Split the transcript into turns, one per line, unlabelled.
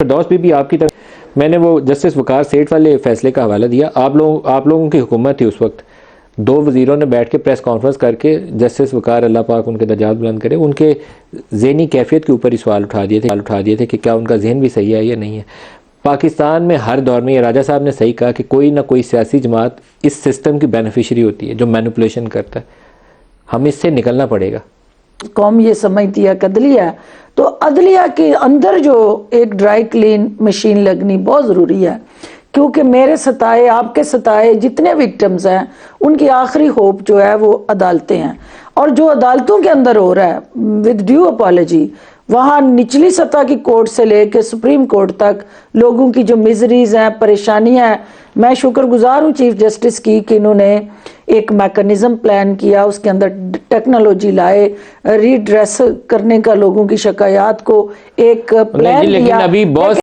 Firdous be آپ کی طرف میں نے وہ جسٹس وقار سیٹھ والے فیصلے کا حوالہ دیا. آپ لوگوں کی حکومت تھی اس وقت, 2 وزیروں نے بیٹھ کے پریس کانفرنس کر کے جسٹس وقار اللہ پاک ان کے درجات بلند کرے, ان کے ذہنی کیفیت کے اوپر ہی سوال اٹھا دیے تھے کہ کیا ان کا ذہن بھی صحیح ہے یا نہیں ہے. پاکستان میں ہر دور میں, یہ راجہ صاحب نے صحیح کہا کہ کوئی نہ کوئی سیاسی جماعت اس سسٹم کی بینیفیشری ہوتی ہے جو مینپولیشن کرتا ہے. ہم اس سے نکلنا پڑے گا.
قوم یہ سمجھتی ہے عدلیہ ہے, تو عدلیہ کے اندر جو ایک ڈرائی کلین مشین لگنی بہت ضروری ہے, کیونکہ میرے ستائے, آپ کے ستائے, جتنے وکٹمز ہیں ان کی آخری ہوپ جو ہے وہ عدالتیں ہیں. اور جو عدالتوں کے اندر ہو رہا ہے ود ڈیو اپالوجی, وہاں نچلی سطح کی کورٹ سے لے کے سپریم کورٹ تک لوگوں کی جو میزریز ہیں, پریشانیاں ہیں, میں شکر گزار ہوں چیف جسٹس کی کہ انہوں نے ایک میکنزم پلان کیا, اس کے اندر ٹیکنالوجی لائے, ریڈریس کرنے کا لوگوں کی شکایات کو ایک پلان دیا.